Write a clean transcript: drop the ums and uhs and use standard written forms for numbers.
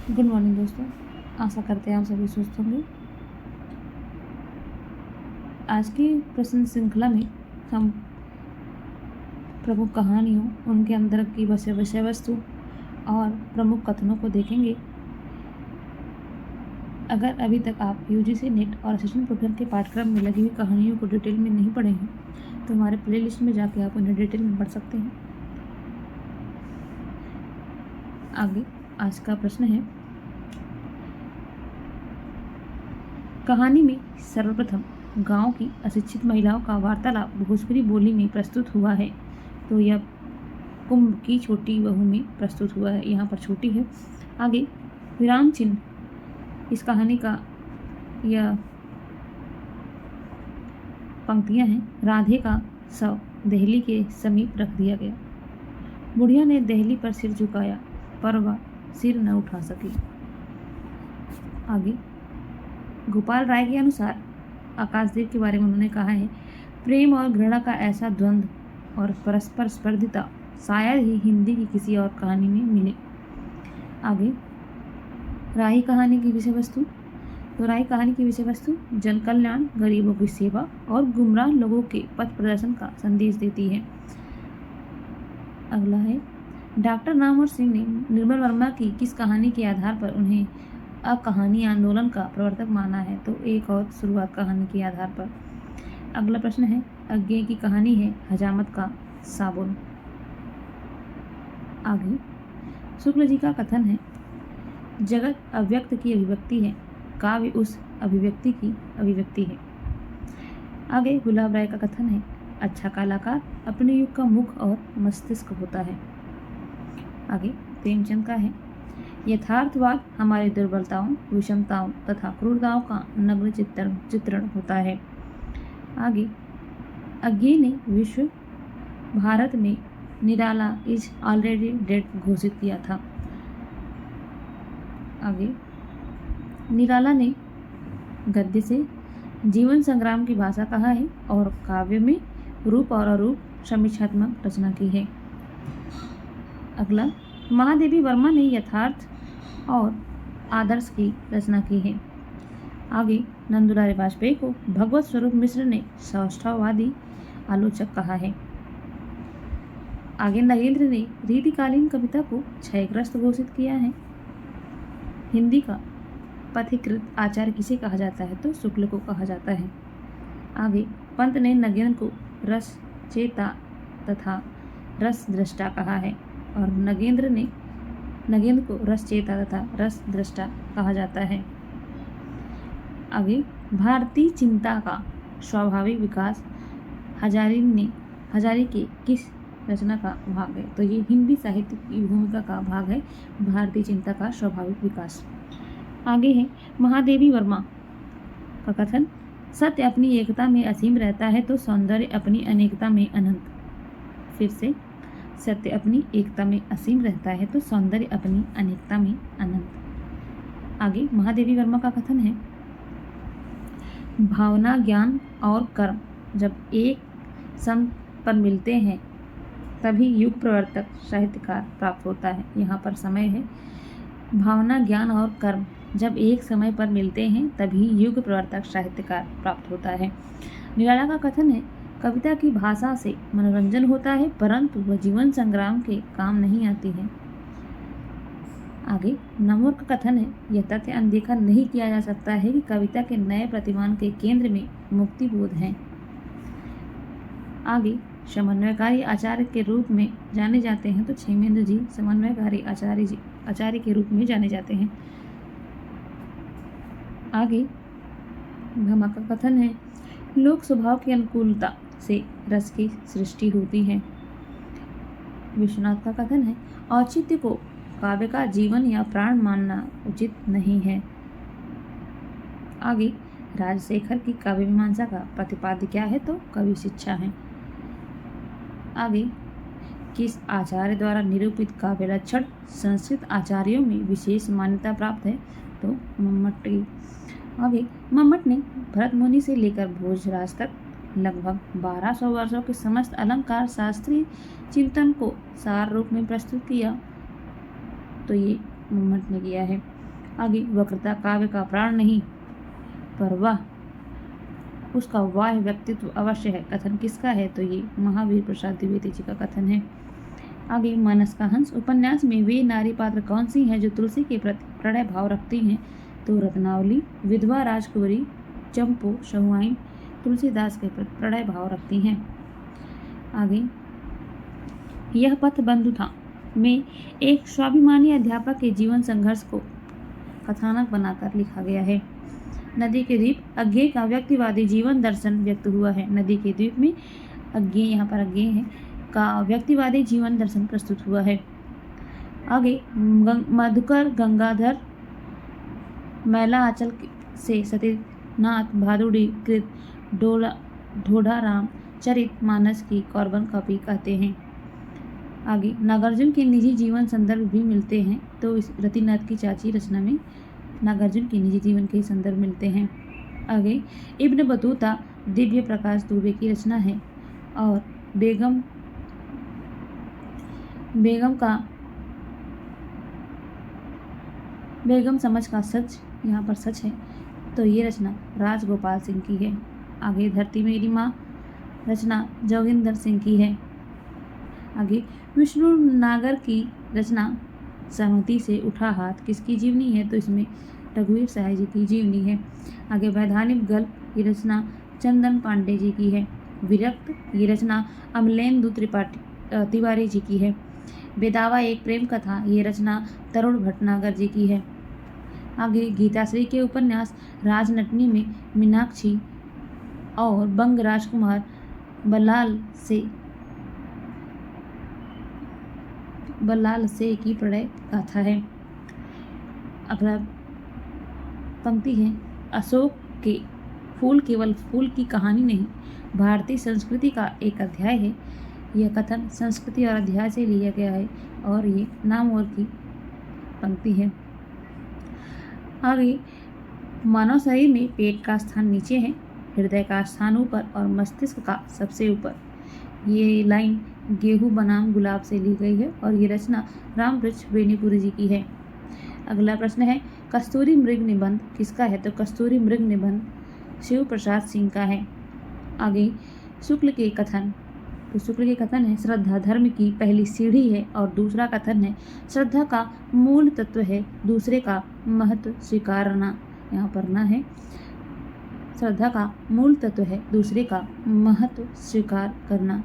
Good morning दोस्तों। आशा करते हैं आप सभी स्वस्थ होंगे। आज की प्रश्न श्रृंखला में हम प्रमुख कहानियों, उनके अंदर की विषय वस्तु और प्रमुख कथनों को देखेंगे। अगर अभी तक आप यूजीसी नेट और असिस्टेंट प्रोफेसर के पाठ्यक्रम में लगी हुई कहानियों को डिटेल में नहीं पढ़े हैं तो हमारे प्लेलिस्ट में जाके आप उन्हें डिटेल में पढ़ सकते हैं। आगे आज का प्रश्न है, कहानी में सर्वप्रथम गांव की अशिक्षित महिलाओं का वार्तालाप भोजपुरी बोली में प्रस्तुत हुआ है, तो यह कुंभ की छोटी बहू में प्रस्तुत हुआ है। यहाँ पर छोटी है। आगे विराम चिन्ह, इस कहानी का यह पंक्तियाँ हैं। राधे का शव दहली के समीप रख दिया गया। बुढ़िया ने दहली पर सिर झुकाया पर वह सिर न उठा सकी। आगे गोपाल राय के अनुसार आकाशदेव के बारे में उन्होंने कहा है, प्रेम और घृणा का ऐसा द्वंद्व और परस्पर स्पर्धिता शायद ही हिंदी की किसी और कहानी में मिले। आगे राही कहानी की विषय वस्तु, तो राही कहानी की विषय वस्तु जन कल्याण, गरीबों की सेवा और गुमराह लोगों के पथ प्रदर्शन का संदेश देती है। अगला है, डॉक्टर नामवर सिंह ने निर्मल वर्मा की किस कहानी के आधार पर उन्हें कहानी आंदोलन का प्रवर्तक माना है, तो एक और शुरुआत कहानी के आधार पर। अगला प्रश्न है, अज्ञेय की कहानी है हजामत का साबुन। आगे शुक्ल जी का कथन है, जगत अव्यक्त की अभिव्यक्ति है, काव्य उस अभिव्यक्ति की अभिव्यक्ति है। आगे गुलाब राय का कथन है, अच्छा कलाकार अपने युग का मुख और मस्तिष्क होता है। आगे प्रेमचंद का है, यथार्थवाद हमारी दुर्बलताओं, विषमताओं तथा क्रूरताओं का नग्न चित्रण होता है। आगे अज्ञेय ने विश्व भारत में निराला इज ऑलरेडी डेड घोषित किया था। आगे निराला ने गद्य से जीवन संग्राम की भाषा कहा है और काव्य में रूप और अरूप समीक्षात्मक रचना की है। अगला महादेवी वर्मा ने यथार्थ और आदर्श की रचना की है। आगे नंदुलाल वाजपेयी को भगवत स्वरूप मिश्र ने सौष्ठववादी आलोचक कहा है। आगे नगेंद्र ने रीतिकालीन कविता को क्षयग्रस्त घोषित किया है। हिंदी का पथिकृत आचार्य किसे कहा जाता है, तो शुक्ल को कहा जाता है। आगे पंत ने नगेंद्र को रस चेता तथा रस दृष्टा कहा है और नगेंद्र को रस चेता तथा रस दृष्टा कहा जाता है। आगे भारतीय चिंता का स्वाभाविक विकास हजारी के किस रचना का भाग है, तो ये हिंदी साहित्य की भूमिका का भाग है, भारतीय चिंता का स्वाभाविक विकास। आगे है महादेवी वर्मा का कथन, सत्य अपनी एकता में असीम रहता है तो सौंदर्य अपनी अनेकता में अनंत। फिर से, सत्य अपनी एकता में असीम रहता है तो सौंदर्य अपनी अनेकता में अनंत। आगे महादेवी वर्मा का कथन है, भावना, ज्ञान और कर्म जब एक सम पर मिलते हैं तभी युग प्रवर्तक साहित्यकार प्राप्त होता है। यहाँ पर समय है, भावना, ज्ञान और कर्म जब एक समय पर मिलते हैं तभी युग प्रवर्तक साहित्यकार प्राप्त होता है। निराला का कथन है, कविता की भाषा से मनोरंजन होता है परंतु वह जीवन संग्राम के काम नहीं आती है। आगे नमोर का कथन है, यह तथ्य अनदेखा नहीं किया जा सकता है कि कविता के नए प्रतिमान के केंद्र में मुक्ति बोध है। आगे समन्वयकारी आचार्य के रूप में जाने जाते हैं, तो क्षेमेंद्र जी समन्वयकारी आचार्य के रूप में जाने जाते हैं। आगे भमा का कथन है, लोक स्वभाव की अनुकूलता से रस की सृष्टि होती है। विश्वनाथ का कथन है, औचित्य को काव्य का जीवन या प्राण मानना उचित नहीं है। आगे राजशेखर की काव्य मीमांसा का प्रतिपाद्य क्या है, तो कवि शिक्षा है। आगे किस आचार्य द्वारा निरूपित काव्य लक्षण संस्कृत आचार्यों में विशेष मान्यता प्राप्त है, तो मम्मट की। आगे मम्मट ने भरत मुनि से लेकर भोजराज तक लगभग 1200 वर्षों के समस्त अलंकार शास्त्रीय चिंतन को सार रूप में प्रस्तुत किया, तो ये मम्मट ने किया है। आगे, वक्रता काव्य का प्राण नहीं, पर वह उसका वाह्य व्यक्तित्व अवश्य है। कथन किसका है? तो ये महावीर प्रसाद द्विवेदी जी का कथन है। आगे, मानस का हंस उपन्यास में वे नारी पात्र कौन सी हैं जो तुलसी के प्रति प्रणय भाव रखती हैं? तो रत्नावली, विधवा राजकुंवरी, चंपू, सहुआइन तुलसीदास के प्रति प्रणय भाव रखती हैं। आगे, यह पथ बंधु था में एक स्वाभिमानी अध्यापक के जीवन संघर्ष को कथानक बनाकर लिखा गया है। नदी के द्वीप अज्ञेय का व्यक्तिवादी जीवन दर्शन व्यक्त हुआ है। नदी के द्वीप में अज्ञेय, यहाँ पर अज्ञेय है, का व्यक्तिवादी जीवन दर्शन प्रस्तुत हुआ है। आगे, मधुकर गंगाधर मैला आंचल से सत्यनाथ भादुड़ी कृत ढोढ़ाराम चरित मानस की कॉर्बन कॉपी कहते हैं। आगे, नागार्जुन के निजी जीवन संदर्भ भी मिलते हैं। तो इस रतिनाथ की चाची रचना में नागार्जुन के निजी जीवन के संदर्भ मिलते हैं। आगे, इब्न बतूता दिव्य प्रकाश दुबे की रचना है और बेगम समझ का सच, यहाँ पर सच है, तो ये रचना राजगोपाल सिंह की है। आगे, धरती मेरी माँ रचना जोगिंदर सिंह की है। आगे, विष्णु नागर की रचना सहमति से उठा हाथ किसकी जीवनी है? तो इसमें रघुवीर सहाय जी की जीवनी है। आगे, वैधानिक गल्प की रचना चंदन पांडे जी की है। विरक्त ये रचना अमलेंदु तिवारी जी की है। बेदावा एक प्रेम कथा ये रचना तरुण भटनागर जी की है। आगे, गीताश्री के उपन्यास राजनटनी में मीनाक्षी और बंग राजकुमार बल्लाल से की प्रणय गाथा है। अगला पंक्ति है, अशोक के फूल केवल फूल की कहानी नहीं, भारतीय संस्कृति का एक अध्याय है। यह कथन संस्कृति और अध्याय से लिया गया है और ये नाम और की पंक्ति है। आगे, मानव शरीर में पेट का स्थान नीचे है, हृदय का स्थान ऊपर और मस्तिष्क का सबसे ऊपर। ये लाइन गेहूं बनाम गुलाब से ली गई है और ये रचना रामवृक्ष बेनीपुरी जी की है। अगला प्रश्न है, कस्तूरी मृग निबंध किसका है? तो कस्तूरी मृग निबंध शिव प्रसाद सिंह का है। आगे, शुक्ल के कथन, तो शुक्ल के कथन है, श्रद्धा धर्म की पहली सीढ़ी है और दूसरा कथन है, श्रद्धा का मूल तत्व है, दूसरे का महत्व स्वीकारना, यहाँ पर ना है, श्रद्धा का मूल तत्व है, दूसरे का महत्व स्वीकार करना।